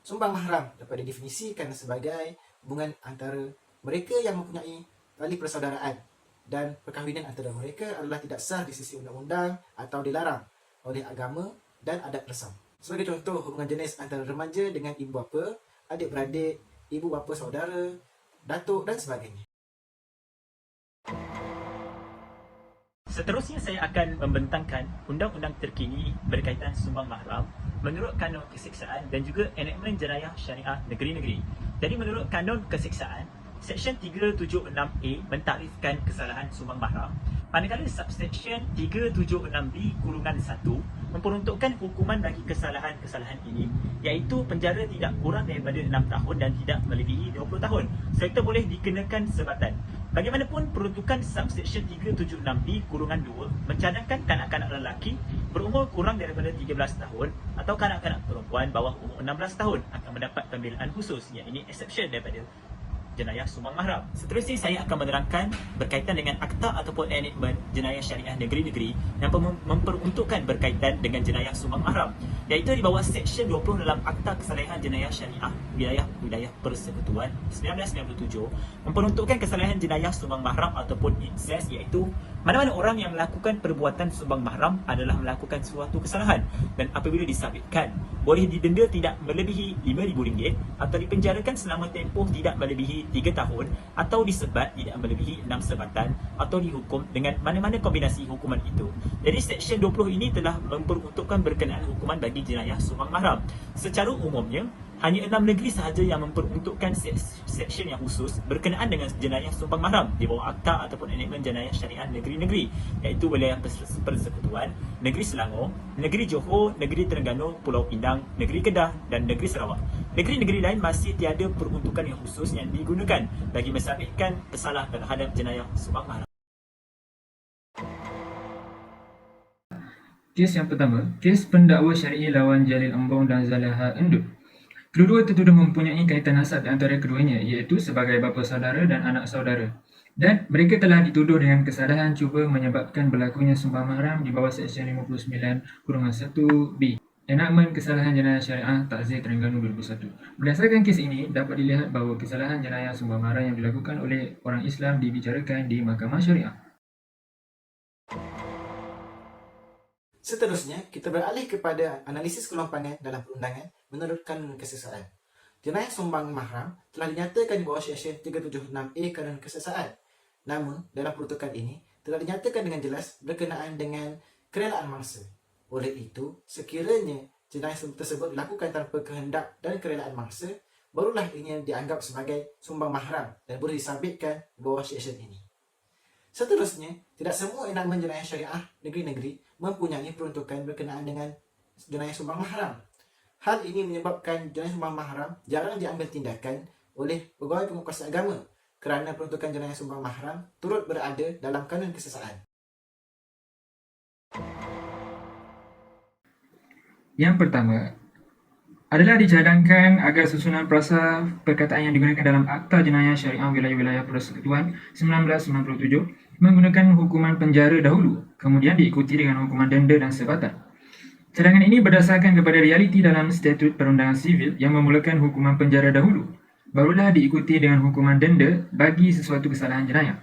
Sumbang mahram dapat didefinisikan sebagai hubungan antara mereka yang mempunyai tali persaudaraan dan perkahwinan antara mereka adalah tidak sah di sisi undang-undang atau dilarang oleh agama dan adat Islam. Sebagai contoh, hubungan jenis antara remaja dengan ibu bapa, adik-beradik, ibu bapa saudara, datuk dan sebagainya. Seterusnya saya akan membentangkan undang-undang terkini berkaitan sumbang mahram menurut kanun keseksaan dan juga enakmen jenayah syariah negeri-negeri. Jadi menurut kanun keseksaan, Seksyen 376A mentarifkan kesalahan sumbang mahram, manakala subseksyen 376B-1 memperuntukkan hukuman bagi kesalahan-kesalahan ini iaitu penjara tidak kurang daripada 6 tahun dan tidak melebihi 20 tahun serta boleh dikenakan sebatan. Bagaimanapun, peruntukan subseksyen 376B-2 mencadangkan kanak-kanak lelaki berumur kurang daripada 13 tahun atau kanak-kanak perempuan bawah umur 16 tahun akan mendapat pembelaan khusus, yang ini exception daripada jenayah sumbang mahram. Seterusnya saya akan menerangkan berkaitan dengan akta ataupun enakmen jenayah syariah negeri-negeri yang memperuntukkan berkaitan dengan jenayah sumbang mahram, iaitu di bawah Seksyen 20 dalam Akta Kesalahan Jenayah Syariah Wilayah Persekutuan 1997 memperuntukkan kesalahan jenayah sumbang mahram ataupun incest, iaitu mana-mana orang yang melakukan perbuatan sumbang mahram adalah melakukan suatu kesalahan dan apabila disabitkan boleh didenda tidak melebihi RM5,000 atau dipenjarakan selama tempoh tidak melebihi 3 tahun atau disebat tidak melebihi 6 sebatan atau dihukum dengan mana-mana kombinasi hukuman itu. Jadi Seksyen 20 ini telah memperuntukkan berkenaan hukuman bagi jenayah sumbang mahram. Secara umumnya, hanya 6 negeri sahaja yang memperuntukkan seksyen yang khusus berkenaan dengan jenayah sumbang mahram di bawah Akta ataupun enakmen jenayah syariah negeri-negeri, iaitu Wilayah Persekutuan, Negeri Selangor, Negeri Johor, Negeri Terengganu, Pulau Pinang, Negeri Kedah dan Negeri Sarawak. Negeri-negeri lain masih tiada peruntukan yang khusus yang digunakan bagi mensabitkan pesalah terhadap jenayah sumbang mahram. Kes yang pertama, kes pendakwa syar'i lawan Jalil Ambong dan Zalaha Endut. Kedua-dua tertuduh mempunyai kaitan nasab di antara keduanya, iaitu sebagai bapa saudara dan anak saudara. Dan mereka telah dituduh dengan kesalahan cuba menyebabkan berlakunya sumbang mahram di bawah Seksyen 59-1B. Enakmen Kesalahan Jenayah Syariah Takzir Terengganu 2001. Berdasarkan kes ini, dapat dilihat bahawa kesalahan jenayah sumbang mahram yang dilakukan oleh orang Islam dibicarakan di Mahkamah Syariah. Seterusnya, kita beralih kepada analisis kelompangan dalam perundangan menurut kanun keseksaan. Jenayah sumbang mahram telah dinyatakan di bawah Seksyen 376A kanun keseksaan. Namun, dalam peruntukan ini telah dinyatakan dengan jelas berkenaan dengan kerelaan mangsa. Oleh itu, sekiranya jenayah tersebut dilakukan tanpa kehendak dan kerelaan mangsa, barulah ianya dianggap sebagai sumbang mahram dan boleh disabitkan di bawah seksyen ini. Seterusnya, tidak semua enakmen jenayah syariah negeri-negeri mempunyai peruntukan berkenaan dengan jenayah sumbang mahram. Hal ini menyebabkan jenayah sumbang mahram jarang diambil tindakan oleh pegawai penguasa agama kerana peruntukan jenayah sumbang mahram turut berada dalam kanun keseksaan. Yang pertama adalah dicadangkan agar susunan perasa perkataan yang digunakan dalam Akta Jenayah Syariah Wilayah Persekutuan 1997 menggunakan hukuman penjara dahulu, kemudian diikuti dengan hukuman denda dan sebatan. Cadangan ini berdasarkan kepada realiti dalam Statut Perundangan Sivil yang memulakan hukuman penjara dahulu, barulah diikuti dengan hukuman denda bagi sesuatu kesalahan jenayah.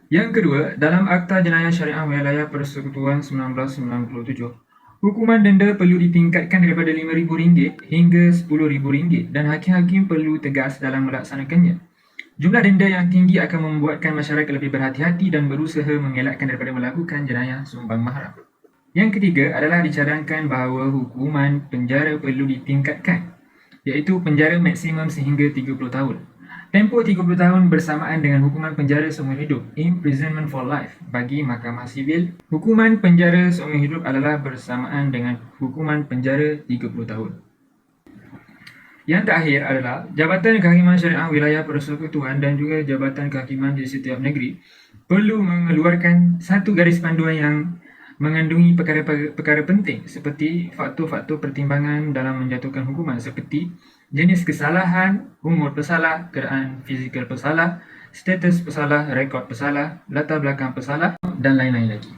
Yang kedua, dalam Akta Jenayah Syariah Wilayah Persekutuan 1997, hukuman denda perlu ditingkatkan daripada RM5,000 hingga RM10,000 dan hakim-hakim perlu tegas dalam melaksanakannya. Jumlah denda yang tinggi akan membuatkan masyarakat lebih berhati-hati dan berusaha mengelakkan daripada melakukan jenayah sumbang mahram. Yang ketiga adalah dicadangkan bahawa hukuman penjara perlu ditingkatkan, iaitu penjara maksimum sehingga 30 tahun. Tempoh 30 tahun bersamaan dengan hukuman penjara seumur hidup, imprisonment for life. Bagi Mahkamah Sivil, hukuman penjara seumur hidup adalah bersamaan dengan hukuman penjara 30 tahun. Yang terakhir adalah Jabatan Kehakiman Syariah Wilayah Persekutuan dan juga Jabatan Kehakiman di setiap negeri perlu mengeluarkan satu garis panduan yang mengandungi perkara-perkara penting seperti faktor-faktor pertimbangan dalam menjatuhkan hukuman seperti jenis kesalahan, umur pesalah, keadaan fizikal pesalah, status pesalah, rekod pesalah, latar belakang pesalah dan lain-lain lagi.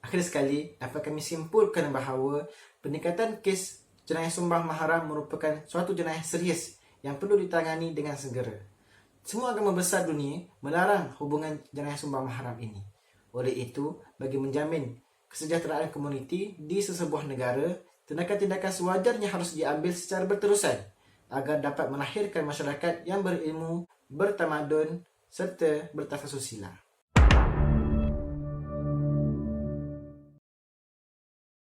Akhir sekali, dapat kami simpulkan bahawa peningkatan kes jenayah sumbang mahram merupakan suatu jenayah serius yang perlu ditangani dengan segera. Semua agama besar dunia melarang hubungan jenayah sumbang mahram ini. Oleh itu, bagi menjamin kesejahteraan komuniti di sesebuah negara, tindakan-tindakan sewajarnya harus diambil secara berterusan agar dapat melahirkan masyarakat yang berilmu, bertamadun serta bertafasusila.